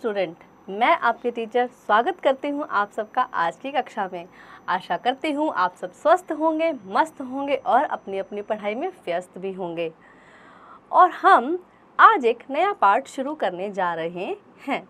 Student, मैं आपके teacher स्वागत करती हूँ आप सबका आज की कक्षा में। आशा करती हूँ आप सब स्वस्थ होंगे, मस्त होंगे और अपनी अपनी पढ़ाई में व्यस्त भी होंगे। और हम आज एक नया पाठ शुरू करने जा रहे हैं।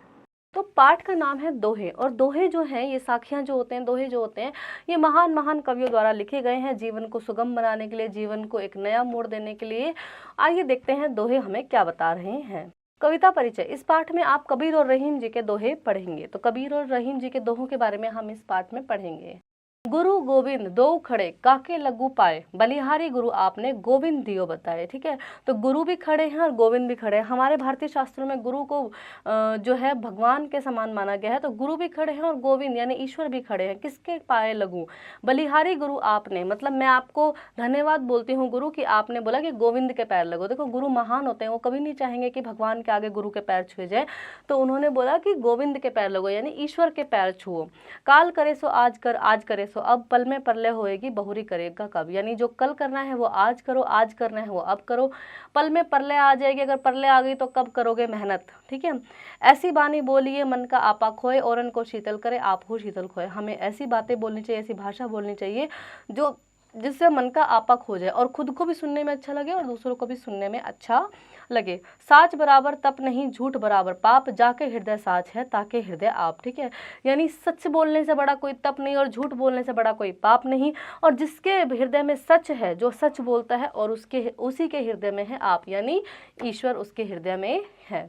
तो पाठ का नाम है दोहे। और दोहे जो हैं, ये साखियाँ जो होते हैं, दोहे जो होते हैं, ये महान महान कवियों द्वारा लिखे गए हैं जीवन को सुगम बनाने के लिए, जीवन को एक नया मोड़ देने के लिए। आइए देखते हैं दोहे हमें क्या बता रहे हैं। कविता परिचय। इस पाठ में आप कबीर और रहीम जी के दोहे पढ़ेंगे। तो कबीर और रहीम जी के दोहों के बारे में हम इस पाठ में पढ़ेंगे। गुरु गोविंद दो खड़े काके लगू पाए, बलिहारी गुरु आपने गोविंद दियो बताए। ठीक है, तो गुरु भी खड़े हैं और गोविंद भी खड़े हैं। हमारे भारतीय शास्त्रों में गुरु को जो है भगवान के समान माना गया है। तो गुरु भी खड़े हैं और गोविंद यानी ईश्वर भी खड़े हैं। किसके पाए लगू? बलिहारी गुरु आपने, मतलब मैं आपको धन्यवाद बोलती हूँ गुरु कि आपने बोला कि गोविंद के पैर लगो। देखो गुरु महान होते हैं, वो कभी नहीं चाहेंगे कि भगवान के आगे गुरु के पैर छुए जाए। तो उन्होंने बोला कि गोविंद के पैर लगो यानी ईश्वर के पैर छुओ। काल करे सो आज कर, आज करे सो अब, पल में परले होएगी बहुरी करेगा कब। यानी जो कल करना है वो आज करो, आज करना है वो अब करो। पल में परले आ जाएगी, अगर परले आ गई तो कब करोगे मेहनत। ठीक है, ऐसी बानी बोलिए मन का आपा खोए, औरन को शीतल करे आप हो शीतल खोए। हमें ऐसी बातें बोलनी चाहिए, ऐसी भाषा बोलनी चाहिए जो जिससे मन का आपा खो जाए और खुद को भी सुनने में अच्छा लगे और दूसरों को भी सुनने में अच्छा लगे। साच बराबर तप नहीं, झूठ बराबर पाप, जाके हृदय साच है ताके हृदय आप। ठीक है, यानी सच बोलने से बड़ा कोई तप नहीं और झूठ बोलने से बड़ा कोई पाप नहीं। और जिसके हृदय में सच है, जो सच बोलता है और उसी के हृदय में है आप, यानी ईश्वर उसके हृदय में है।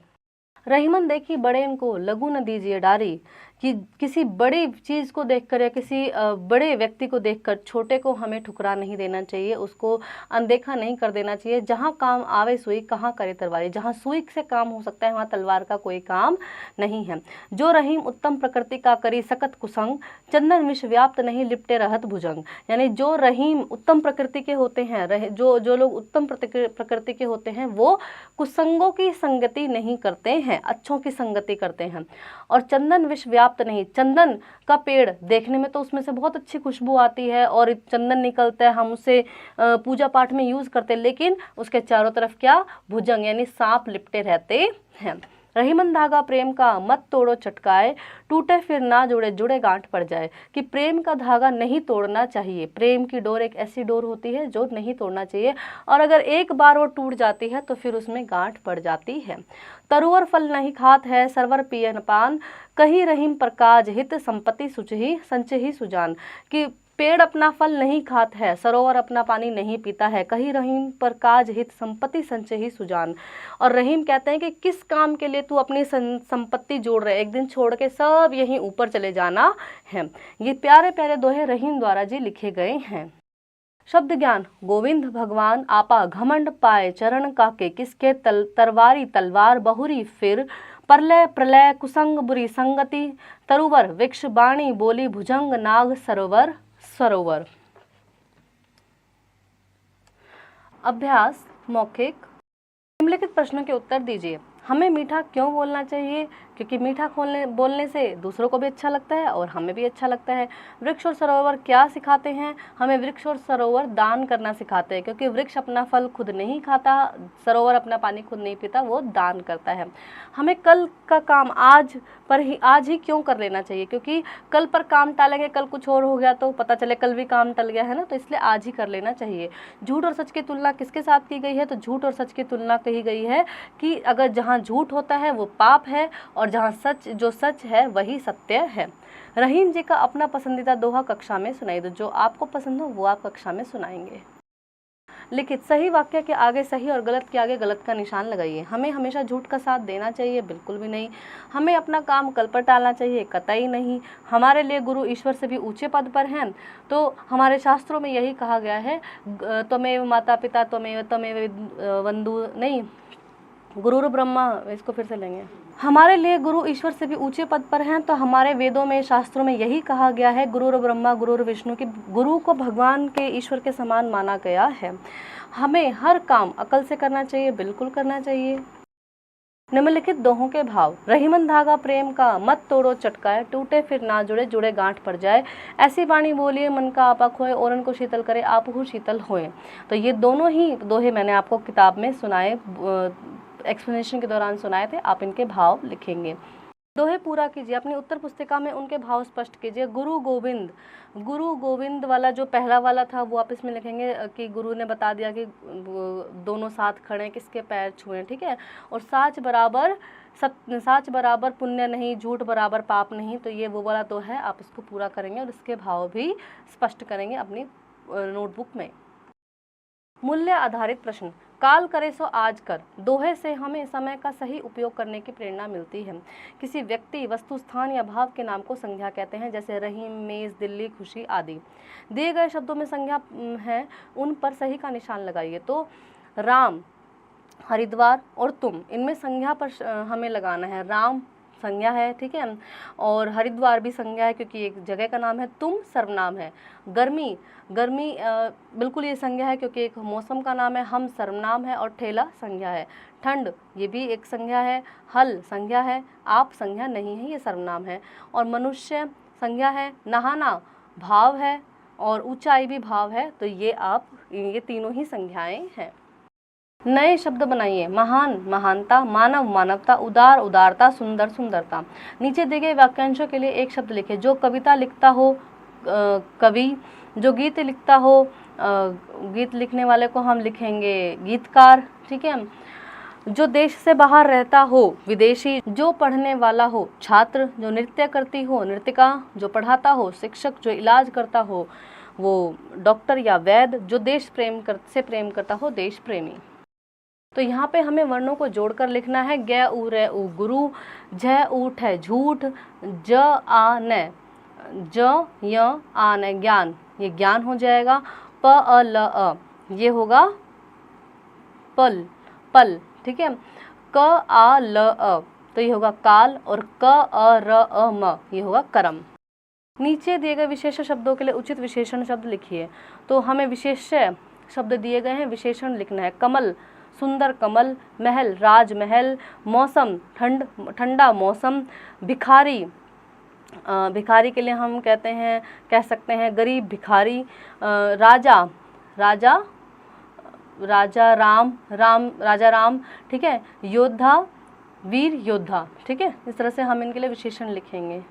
रहीमन देखी बड़े इनको लगू न दीजिए डारी, कि किसी बड़ी चीज़ को देखकर या किसी बड़े व्यक्ति को देखकर छोटे को हमें ठुकरा नहीं देना चाहिए, उसको अनदेखा नहीं कर देना चाहिए। जहाँ काम आवे सुई कहाँ करे तलवारी, जहाँ सुई से काम हो सकता है वहाँ तलवार का कोई काम नहीं है। जो रहीम उत्तम प्रकृति का करी सकत कुसंग, चंदन विष व्याप्त नहीं लिपटे रहत भुजंग। यानी जो रहीम उत्तम प्रकृति के होते हैं, जो लोग उत्तम प्रकृति के होते हैं वो कुसंगों की संगति नहीं करते हैं, अच्छों की संगति करते हैं। और चंदन विष व्याप्त नहीं, चंदन का पेड़ देखने में तो उसमें से बहुत अच्छी खुशबू आती है और चंदन निकलता है, हम उसे पूजा पाठ में यूज करते हैं, लेकिन उसके चारों तरफ क्या? भुजंग यानी सांप लिपटे रहते हैं। रहीमन धागा प्रेम का मत तोड़ो चटकाए, टूटे फिर ना जुड़े जुड़े गांठ पड़ जाए। कि प्रेम का धागा नहीं तोड़ना चाहिए। प्रेम की डोर एक ऐसी डोर होती है जो नहीं तोड़ना चाहिए, और अगर एक बार वो टूट जाती है तो फिर उसमें गांठ पड़ जाती है। तरुवर फल नहीं खात है सरवर पियन पान, कहीं रहीम प्रकाज हित संपत्ति सुचही संचही सुजान। कि पेड़ अपना फल नहीं खात है, सरोवर अपना पानी नहीं पीता है, कहीं रहीम पर काज हित संपत्ति संचय सुजान। और रहीम कहते हैं कि किस काम के लिए तू अपनी संपत्ति जोड़ रहे, एक दिन छोड़ के सब यहीं ऊपर चले जाना है। ये प्यारे प्यारे दोहे रहीम द्वारा जी लिखे गए हैं। शब्द ज्ञान। गोविंद भगवान आपा घमंड पाए, चरण काके किसके तरवारी तलवार बहुरी फिर, परलय प्रलय कुसंग बुरी संगति, तरुवर वृक्ष बाणी बोली भुजंग नाग सरोवर सरोवर। अभ्यास मौखिक। निम्नलिखित प्रश्नों के उत्तर दीजिए। हमें मीठा क्यों बोलना चाहिए? क्योंकि मीठा बोलने से दूसरों को भी अच्छा लगता है और हमें भी अच्छा लगता है। वृक्ष और सरोवर क्या सिखाते हैं? हमें वृक्ष और सरोवर दान करना सिखाते हैं, क्योंकि वृक्ष अपना फल खुद नहीं खाता, सरोवर अपना पानी खुद नहीं पीता, वो दान करता है। हमें कल का काम आज ही क्यों कर लेना चाहिए? क्योंकि कल पर काम टालेंगे, कल कुछ और हो गया तो पता चले कल भी काम टल गया है ना, तो इसलिए आज ही कर लेना चाहिए। झूठ और सच की तुलना किसके साथ की गई है? तो झूठ और सच की तुलना कही गई है कि अगर जहाँ झूठ होता है वो पाप है और जहाँ सच है वही सत्य है। रहीम जी का अपना पसंदीदा दोहा कक्षा में सुनाई दो। जो आपको पसंद हो वो आप कक्षा में सुनाएंगे। लिखित सही वाक्य के आगे सही और गलत के आगे गलत का निशान लगाइए। हमें हमेशा झूठ का साथ देना चाहिए? बिल्कुल भी नहीं। हमें अपना काम कल पर टालना चाहिए? कतई नहीं। हमारे लिए गुरु ईश्वर से भी ऊंचे पद पर हैं, तो हमारे शास्त्रों में यही कहा गया है, त्वमेव माता पिता त्वमेव वंदु नहीं, गुरुर ब्रह्मा। इसको फिर से लेंगे। हमारे लिए गुरु ईश्वर से भी ऊंचे पद पर हैं, तो हमारे वेदों में शास्त्रों में यही कहा गया है, गुरुर ब्रह्मा गुरुर विष्णु, की गुरु को भगवान के ईश्वर के समान माना गया है। हमें हर काम अकल से करना चाहिए? बिल्कुल करना चाहिए। निम्नलिखित दोहों के भाव। रहीमन धागा प्रेम का मत तोड़ो चटकाए, टूटे फिर ना जुड़े जुड़े गांठ पड़ जाए। ऐसी वाणी बोलिए मन का आपा खोए, औरन को शीतल करे आप हूँ शीतल होए। तो ये दोनों ही दोहे मैंने आपको किताब में सुनाए, एक्सप्लेनेशन के दौरान सुनाए थे। आप इनके भाव लिखेंगे। दोहे पूरा कीजिए, अपनी उत्तर पुस्तिका में उनके भाव स्पष्ट कीजिए। गुरु गोविंद, गुरु गोविंद वाला जो पहला वाला था वो आप इसमें लिखेंगे कि गुरु ने बता दिया कि दोनों साथ खड़े हैं, किसके पैर छुए, ठीक है। और साच बराबर पुण्य नहीं, झूठ बराबर पाप नहीं, तो ये वो वाला तो है, आप इसको पूरा करेंगे और इसके भाव भी स्पष्ट करेंगे अपनी नोटबुक में। मूल्य आधारित प्रश्न, काल करे सो आज कर। दोहे से हमें समय का सही उपयोग करने की प्रेरणा मिलती है। किसी व्यक्ति, वस्तु, स्थान या भाव के नाम को संज्ञा कहते हैं, जैसे रहीम, मेज, दिल्ली, खुशी आदि। दिए गए शब्दों में संज्ञा है, उन पर सही का निशान लगाइए। तो राम, हरिद्वार और तुम, इनमें संज्ञा पर हमें लगाना है। राम संज्ञा है, ठीक है, और हरिद्वार भी संज्ञा है क्योंकि एक जगह का नाम है, तुम सर्वनाम है। गर्मी बिल्कुल ये संज्ञा है क्योंकि एक मौसम का नाम है, हम सर्वनाम है, और ठेला संज्ञा है। ठंड ये भी एक संज्ञा है, हल संज्ञा है, आप संज्ञा नहीं है, ये सर्वनाम है। और मनुष्य संज्ञा है, नहाना भाव है, और ऊंचाई भी भाव है, तो ये तीनों ही संज्ञाएं हैं। नए शब्द बनाइए। महान महानता, मानव मानवता, उदार उदारता, सुंदर सुंदरता। नीचे दिए गए वाक्यांशों के लिए एक शब्द लिखें। जो कविता लिखता हो कवि, जो गीत लिखता हो गीत लिखने वाले को हम लिखेंगे गीतकार, ठीक है। जो देश से बाहर रहता हो विदेशी, जो पढ़ने वाला हो छात्र, जो नृत्य करती हो नृत्यिका, जो पढ़ाता हो शिक्षक, जो इलाज करता हो वो डॉक्टर या वैद्य, जो देश से प्रेम करता हो देश प्रेमी। तो यहाँ पे हमें वर्णों को जोड़कर लिखना है। ग उ रे उ गुरु, झ ऊठ है झूठ, ज आ न, ज य आ न ज्ञान, ये ज्ञान हो जाएगा। प अ ल अ, ये होगा पल, ठीक है। क आ ल अ, तो ये होगा काल, और क अ र अ म, ये होगा करम। नीचे दिए गए विशेषण शब्दों के लिए उचित विशेषण शब्द लिखिए। तो हमें विशेष्य शब्द दिए गए हैं, विशेषण लिखना है। कमल सुंदर कमल, महल राजमहल, मौसम ठंडा मौसम, भिखारी के लिए हम कह सकते हैं गरीब भिखारी। राजा राम, ठीक है। योद्धा वीर योद्धा, ठीक है। इस तरह से हम इनके लिए विशेषण लिखेंगे।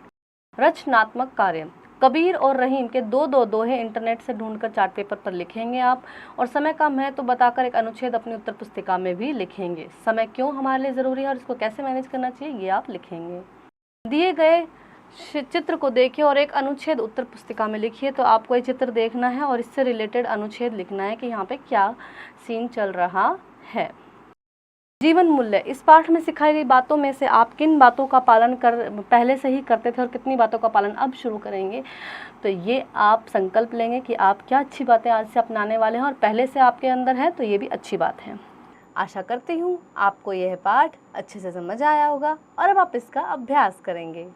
रचनात्मक कार्य, कबीर और रहीम के दो दोहे इंटरनेट से ढूंढकर चार्ट पेपर पर लिखेंगे आप, और समय कम है तो बताकर एक अनुच्छेद अपनी उत्तर पुस्तिका में भी लिखेंगे। समय क्यों हमारे लिए ज़रूरी है और इसको कैसे मैनेज करना चाहिए ये आप लिखेंगे। दिए गए चित्र को देखिए और एक अनुच्छेद उत्तर पुस्तिका में लिखिए। तो आपको ये चित्र देखना है और इससे रिलेटेड अनुच्छेद लिखना है कि यहाँ पे क्या सीन चल रहा है। जीवन मूल्य, इस पाठ में सिखाई गई बातों में से आप किन बातों का पालन पहले से ही करते थे और कितनी बातों का पालन अब शुरू करेंगे। तो ये आप संकल्प लेंगे कि आप क्या अच्छी बातें आज से अपनाने वाले हैं, और पहले से आपके अंदर है तो ये भी अच्छी बात है। आशा करती हूँ आपको यह पाठ अच्छे से समझ आया होगा और अब आप इसका अभ्यास करेंगे।